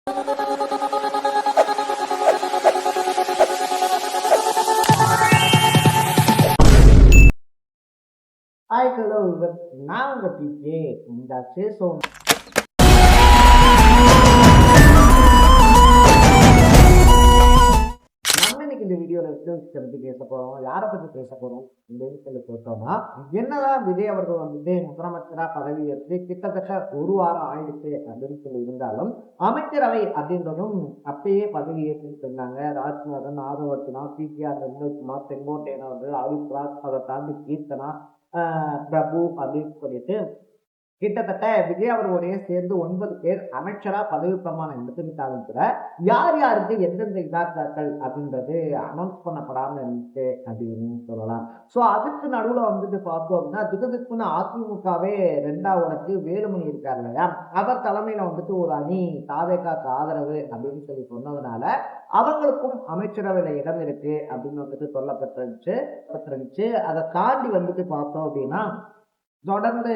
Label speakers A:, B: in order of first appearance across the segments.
A: Hi hello நான் உங்கள் PK இந்த சேசோம். நம்ம இன்னைக்கு இந்த வீடியோவில் பற்றி பேச போகிறோம். யாரை பற்றி பேச போகிறோம் அப்படின்னு சொல்லி பார்த்தோம்னா, என்னதான் விஜய் அவர்கள் வந்துட்டு முதலமைச்சராக பதவி ஏற்று கிட்டத்தட்ட ஒரு வாரம் ஆயிடுச்சு அப்படின்னு சொல்லி இருந்தாலும், அமைச்சரவை அப்படின்றதும் அப்பயே பதவி ஏற்றுட்டு இருந்தாங்க. ராஜ்நாதன், ஆதவர்ஜுனா, பிடிஆர், நிர்மல்குமார், செங்கோட்டையன் அவர்கள், ஆயுஷ் ராஜ், அதை தாண்டி கீர்த்தனா, பிரபு அப்படின்னு சொல்லிட்டு கிட்டத்தட்ட விஜய் அவர்களுடைய சேர்ந்து 9 பேர் அமைச்சரா பதவி பிரமாணம் எடுத்துக்கிட்டாலும் கூட யார் யாருக்கு எந்தெந்த இலாக்காக்கள் அப்படின்றது அனௌன்ஸ் பண்ணப்படாமல் இருந்துச்சு அப்படின்னு சொல்லலாம். ஸோ அதுக்கு நடுவில் வந்துட்டு பார்த்தோம் அப்படின்னா, திடத்துக்குன்னு அதிமுகவே 2வது வேலுமணி இருக்கார் இல்லையா, அவர் தலைமையில வந்துட்டு ஒரு அணி தாவேகாக்கு ஆதரவு அப்படின்னு சொல்லி சொன்னதுனால அவங்களுக்கும் அமைச்சரவையில இடம் இருக்கு அப்படின்னு வந்துட்டு சொல்லப்பட்டிருந்துச்சு. அதை தாண்டி வந்துட்டு பார்த்தோம் அப்படின்னா, தொடர்ந்து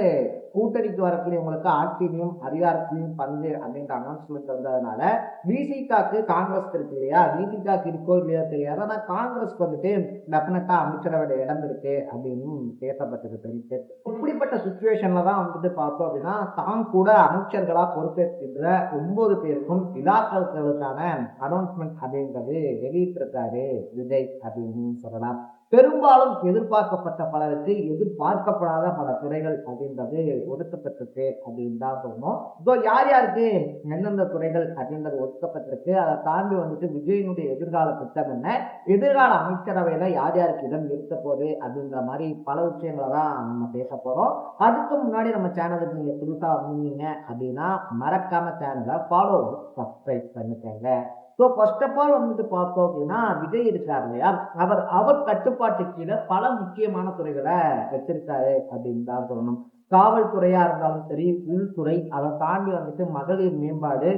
A: கூட்டணிக்கு வரக்கூடியவங்களுக்கு ஆட்சியிலையும் அதிகாரத்திலையும் பங்கு அப்படின்ற அனௌன்ஸ்மெண்ட் வந்ததுனால விசிகாக்கு காங்கிரஸ் இருக்கு இல்லையா, விசிகாக்கு இருக்கோ இல்லையா தெரியாது, ஆனால் காங்கிரஸ் வந்துட்டு டெஃபினட்டா அமைச்சரவையில இடம் இருக்கு அப்படின்னு பேசப்பட்டிருக்கு. இப்படிப்பட்ட சுச்சுவேஷன்ல தான் வந்துட்டு பார்த்தோம் அப்படின்னா, தான் கூட அமைச்சர்களா பொறுப்பேற்கின்ற 9 பேருக்கும் இலாக்காக்களுக்கான அனௌன்ஸ்மெண்ட் அப்படின்றது வெளியிட்டிருக்காரு விஜய் அப்படின்னு சொல்லலாம். பெரும்பாலும் எதிர்பார்க்கப்பட்ட பலருக்கு எதிர்பார்க்கப்படாத பல துறைகள் அப்படின்றது ஒதுக்கப்பட்டிருக்கு அப்படின்னு தான் சொல்லணும். ஸோ யார் யாருக்கு எந்தெந்த துறைகள் அப்படின்றது ஒதுக்கப்பட்டிருக்கு, அதை தாண்டி வந்துட்டு விஜயனுடைய எதிர்கால திட்டம் என்ன, எதிர்கால அமைச்சரவையில யார் யாருக்கு இடம் இருக்க போகுது அப்படின்ற மாதிரி பல விஷயங்களை தான் நம்ம பேச போறோம். அதுக்கு முன்னாடி நம்ம சேனலுக்கு நீங்க புதுசா வந்தீங்க அப்படின்னா மறக்காம சேனலை ஃபாலோ சப்ஸ்கிரைப் பண்ணிக்கோங்க. ஸோ ஃபர்ஸ்ட் ஆஃப் ஆல் வந்துட்டு பார்த்தோம் அப்படின்னா, விஜய் இருக்கார் இல்லையா, அவர் கட்டுப்பாட்டு கீழே பல முக்கியமான துறைகளை வச்சிருக்காரு அப்படின்னு தான் சொல்லணும். காவல்துறையா இருந்தாலும் சரி, உள்துறை, அதை தாண்டி வந்துட்டு மகளிர் மேம்பாடு,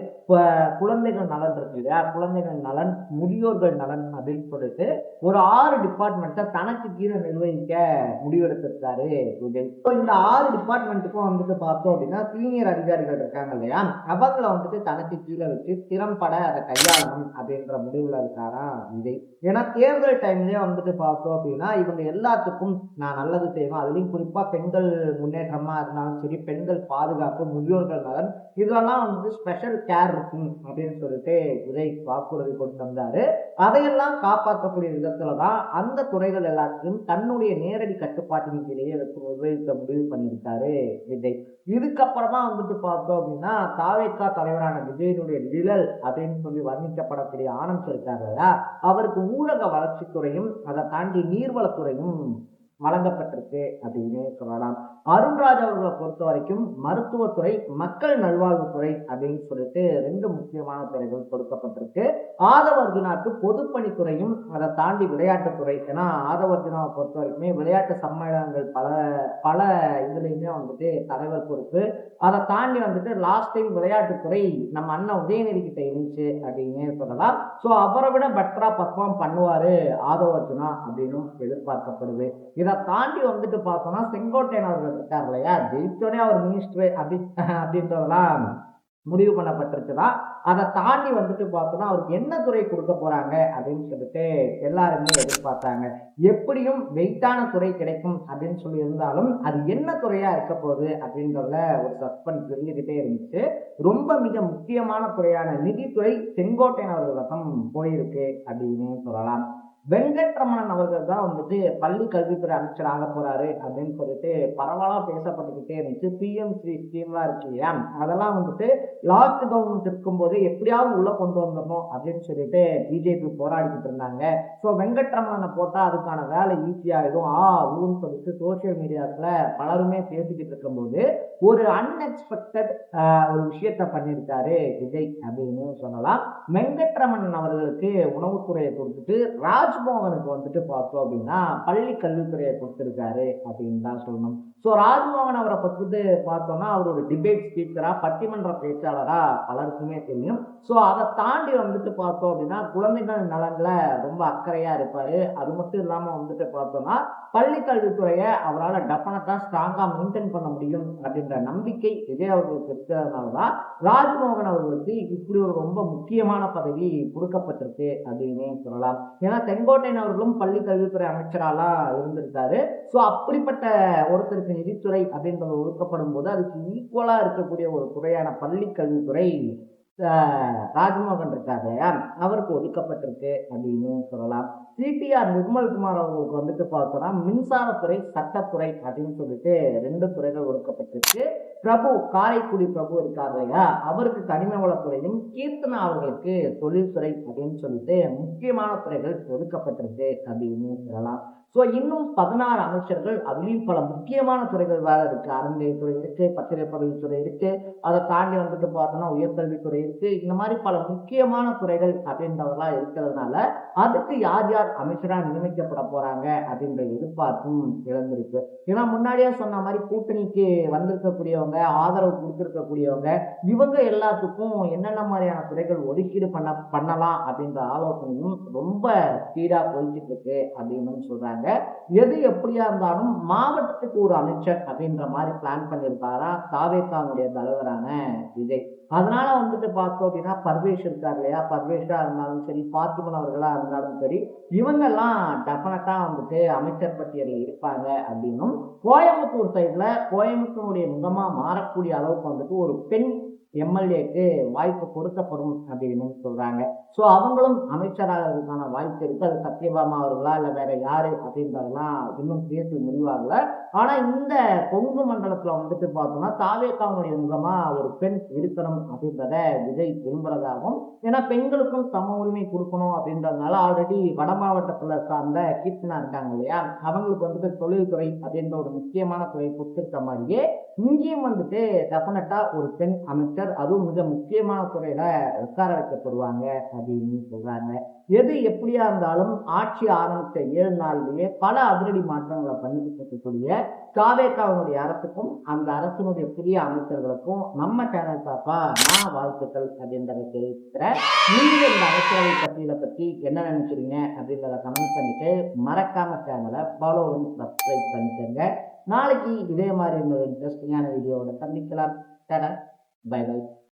A: குழந்தைகள் நலன் இருக்கு இல்லையா, குழந்தைகள் நலன், முதியோர்கள் நலன் அப்படின்னு சொல்லிட்டு ஒரு 6 டிபார்ட்மெண்ட்டை தனக்கு கீழே நிர்வகிக்க முடிவெடுத்திருக்காரு விஜய். இந்த 6 டிபார்ட்மெண்ட்டுக்கும் வந்துட்டு பார்த்தோம் அப்படின்னா சீனியர் அதிகாரிகள் இருக்காங்க இல்லையா, அவங்கள வந்துட்டு தனக்கு கீழே வச்சு திறம்பட அதை கையாளணும் அப்படின்ற முடிவுல இருக்காரா விஜய். ஏன்னா தேர்தல் டைம்லயே வந்துட்டு பார்த்தோம் அப்படின்னா, இவங்க எல்லாத்துக்கும் நான் நல்லது செய்வேன், அதுலயும் குறிப்பா பெண்கள் முன்னேற்றமா இருந்தாலும் சரி, பெண்கள் பாதுகாப்பு, முதியோர்கள் நலன், இதெல்லாம் வந்து ஸ்பெஷல் கேர் இருக்கும் அப்படின்னு சொல்லிட்டு விஜய் வாக்குறுதி கொண்டு வந்தாரு. அதையெல்லாம் காப்பாற்றக்கூடிய விதத்துலதான் அந்த துறைகள் எல்லாத்தையும் தன்னுடைய நேரடி கட்டுப்பாட்டின் கீழே நிர்வகிக்க முடிவு பண்ணியிருக்காரு விஜய். இதுக்கப்புறமா வந்துட்டு பார்த்தோம் அப்படின்னா, தாவேகா தலைவரான விஜயனுடைய நிழல் அப்படின்னு சொல்லி வர்ணிக்கப்படக்கூடிய ஆனந்த் இருக்காரு, அவருக்கு ஊரக வளர்ச்சித்துறையும் அதை தாண்டி நீர்வளத்துறையும் வழங்கப்பட்டிருக்கு அப்படின்னு சொல்லலாம். அருண்ராஜ் அவர்களை பொறுத்த வரைக்கும் மருத்துவத்துறை, மக்கள் நல்வாழ்வுத்துறை அப்படின்னு சொல்லிட்டு 2 முக்கியமான துறைகள் கொடுக்கப்பட்டிருக்கு. ஆதவர்ஜுனாவுக்கு பொதுப்பணித்துறையும் அதை தாண்டி விளையாட்டுத்துறை. ஏன்னா ஆதவர்ஜுனாவை பொறுத்த வரைக்குமே விளையாட்டு சம்மேளனங்கள் பல இதுலையுமே வந்துட்டு தலைவர் பொறுப்பு. அதை தாண்டி வந்துட்டு லாஸ்ட் டைம் விளையாட்டுத்துறை நம்ம அண்ணன் உதயநிதி கிட்ட இருந்துச்சு அப்படின்னு சொல்லலாம். ஸோ அவரை விட பெட்டரா பர்ஃபார்ம் பண்ணுவாரு ஆதவர்ஜுனா அப்படின்னு எதிர்பார்க்கப்படுது. இதை தாண்டி வந்துட்டு பார்த்தோம்னா, செங்கோட்டையன் அவர்கள் இருக்கார் இல்லையா, ஜெயிச்சோடனே அவர் மினிஸ்டர் அப்படின்றதெல்லாம் முடிவு பண்ணப்பட்டிருக்குதான். அதை தாண்டி வந்துட்டு பார்த்தோம்னா அவருக்கு என்ன துறை கொடுக்க போறாங்க அப்படின்னு சொல்லிட்டு எல்லாருமே எதிர்பார்த்தாங்க. எப்படியும் வெயிட்டான துறை கிடைக்கும் அப்படின்னு சொல்லி இருந்தாலும் அது என்ன துறையா இருக்க போகுது அப்படின்றதுல ஒரு சஸ்பென்ஸ் இருந்துகிட்டே இருந்துச்சு. ரொம்ப மிக முக்கியமான துறையான நிதித்துறை செங்கோட்டையன் அவர்களிடம் போயிருக்கு அப்படின்னு சொல்லலாம். வெங்கட்ரமணன் அவர்கள் தான் வந்துட்டு பள்ளி கல்வித்துறை அமைச்சர் ஆக போறாரு அப்படின்னு சொல்லிட்டு பரவலா பேசப்பட்டுக்கிட்டே இருந்துச்சு. பிஎம்சி ஸ்கீம்லாம் இருக்கு இல்லையா, அதெல்லாம் வந்துட்டு லாஸ்ட் கவர்மெண்ட் இருக்கும் போது எப்படியாவது உள்ள கொண்டு வந்துடணும் அப்படின்னு சொல்லிட்டு பிஜேபி போராடிக்கிட்டு இருந்தாங்க. ஸோ வெங்கட்ரமணனை போட்டா அதுக்கான வேலை ஈஸியாகிடும் ஊன்னு சொல்லிட்டு சோசியல் மீடியாஸ்ல பலருமே பேசிக்கிட்டு இருக்கும்போது ஒரு அன்எக்ஸ்பெக்டட் ஒரு விஷயத்த பண்ணியிருக்காரு விஜய் அப்படின்னு சொல்லலாம். வெங்கட்ரமணன் அவர்களுக்கு உணவுத்துறையை கொடுத்துட்டு ராஜ் ராஜ்மோகனுக்கு வந்துட்டு பார்த்தோம் அப்படின்னா பள்ளி கல்வித்துறையை கொடுத்திருக்காரு அப்படின்னு தான் சொல்லணும். ஸோ ராஜ்மோகன் அவரை பத்தி பார்த்தோம்னா அவரோட டிபேட் ஸ்பீக்கரா, பட்டிமன்ற பேச்சாளரா பலருக்குமே தெரியும். ஸோ அதை தாண்டி வந்துட்டு பார்த்தோம் அப்படின்னா குழந்தைகள் நலன்ல ரொம்ப அக்கறையா இருப்பாரு. அது மட்டும் இல்லாம வந்துட்டு பார்த்தோம்னா பள்ளி கல்வித்துறையை அவரால் டெஃபினட்டா ஸ்ட்ராங்கா மெயின்டைன் பண்ண முடியும் அப்படின்ற நம்பிக்கை விஜய் அவர்களுக்கு இருக்கிறதுனாலதான் ராஜ்மோகன் அவர்களுக்கு இப்படி ஒரு ரொம்ப முக்கியமான பதவி கொடுக்கப்பட்டிருக்கு அப்படின்னு சொல்லலாம். ஏன்னா செங்கோட்டையன் அவர்களும் பள்ளி கல்வித்துறை அமைச்சராலாம் இருந்திருக்காரு. ஸோ அப்படிப்பட்ட ஒருத்தருக்கு நிதித்துறை அப்படின்றது ஒதுக்கப்படும் போது அதுக்கு ஈக்குவலா இருக்கக்கூடிய ஒரு துறையான பள்ளி கல்வித்துறை ராஜ்மோகன் இருக்காரு இல்லையா, அவருக்கு ஒதுக்கப்பட்டிருக்கு அப்படின்னு சொல்லலாம். சிடிஆர் நிர்மல்குமார் அவர்களுக்கு வந்துட்டு பார்த்தோம்னா மின்சாரத்துறை, சட்டத்துறை அப்படின்னு சொல்லிட்டு 2 துறைகள் ஒதுக்கப்பட்டிருக்கு. பிரபு, காரைக்குடி பிரபு இருக்காரு இல்லையா, அவருக்கு கனிம வளத்துறையும், கீர்த்தனா அவர்களுக்கு தொழில்துறை அப்படின்னு சொல்லிட்டு முக்கியமான துறைகள் ஒதுக்கப்பட்டிருக்கு அப்படின்னு சொல்லலாம். ஸோ இன்னும் 16 அமைச்சர்கள், அதுலேயும் பல முக்கியமான துறைகள் வேற இருக்கு. அறநிலையத்துறை இருக்கு, பத்திரப்பதிவுத்துறை இருக்கு, அதை தாண்டி வந்துட்டு பார்த்தோம்னா உயர்கல்வித்துறை இருக்கு. இந்த மாதிரி பல முக்கியமான துறைகள் அப்படின்றதெல்லாம் இருக்கிறதுனால அதுக்கு யார் யார் அமைச்சரா நியமிக்கப்பட போறாங்க அப்படின்ற எதிர்பார்ப்பும் இழந்திருக்கு. ஏன்னா முன்னாடியே சொன்ன மாதிரி கூட்டணிக்கு வந்திருக்கக்கூடியவங்க, ஆதரவு கொடுத்திருக்கக்கூடியவங்க, இவங்க எல்லாத்துக்கும் என்னென்ன மாதிரியான துறைகள் ஒதுக்கீடு பண்ணலாம் அப்படின்ற ஆலோசனையும் ரொம்ப ஸ்பீடா போயிட்டு இருக்கு அப்படின்னு சொல்றாங்க. எது எப்படியா இருந்தாலும் மாவட்டத்துக்கு ஒரு அமைச்சர் அப்படின்ற மாதிரி பிளான் பண்ணியிருக்காரா தாவேகாவுடைய தலைவரான விஜய். அதனால வந்துட்டு பார்த்தோம் அப்படின்னா பர்வேஷ் இருக்காரு இல்லையா, பர்வேஷா இருந்தாலும் சரி, பார்த்திபன் அவர்களா இருந்தாலும் சரி, இவங்கெல்லாம் டெஃபினட்டா வந்துட்டு அமைச்சர் பட்டியலில் இருப்பாங்க அப்படின்னும், கோயம்புத்தூர் சைட்ல கோயம்புத்தூருடைய முகமா மாறக்கூடிய அளவுக்கு வந்துட்டு ஒரு பெண் எம்எல்ஏக்கு வாய்ப்பு கொடுக்கப்படும் அப்படின்னு சொல்றாங்க. ஸோ அவங்களும் அமைச்சராகிறதுக்கான வாய்ப்பு இருக்கு. அது சத்யபாமா அவர்களா இல்லை வேற யாரு அப்படின்றதெல்லாம் இன்னும் பேசி முடிவாகல. ஆனா இந்த கொங்கு மண்டலத்துல வந்துட்டு பார்த்தோம்னா தாவேகாவுடைய முகமா ஒரு பெண் இருக்கணும் அப்படின்றத விஜய் விரும்புறதாகவும், ஏன்னா பெண்களுக்கும் சம உரிமை கொடுக்கணும் அப்படின்றதுனால ஆல்ரெடி வட மாவட்டத்துல சார்ந்த கீர்த்தனா இருக்காங்க இல்லையா, அவங்களுக்கு வந்துட்டு தொழில்துறை அப்படின்ற ஒரு முக்கியமான துறை கொடுத்திருக்க மாதிரியே இங்கேயும் வந்துட்டு டெஃபினட்டா ஒரு பெண் அமைச்சர், அதுவும் மிக முக்கியமான துறையில உட்கார வைக்கப்படுவாங்க அப்படின்னு சொல்றாங்க. எது எப்படியா இருந்தாலும் ஆட்சி ஆரம்பித்த 7 நாள்லயே பல அதிரடி மாற்றங்களை பண்ணிட்டு இருக்கக்கூடிய தாவேகாவுடைய அரசுக்கும் அந்த அரசினுடைய புதிய அமைச்சர்களுக்கும் நம்ம சேனல் சார்பா நான் வாழ்த்துக்கள் அப்படின்றத தெரிவிக்கிறேன். நீங்க இந்த அமைச்சரவை பட்டியலை பத்தி என்ன நினைக்கிறீங்க அப்படின்றத கமெண்ட் பண்ணிட்டு மறக்காம சேனலை ஃபாலோ பண்ணி சப்ஸ்கிரைப் பண்ணிக்கோங்க. நாளைக்கு இதே மாதிரி இன்னொரு இன்ட்ரெஸ்டிங்கான வீடியோவோட சந்திக்கலாம். Bye by.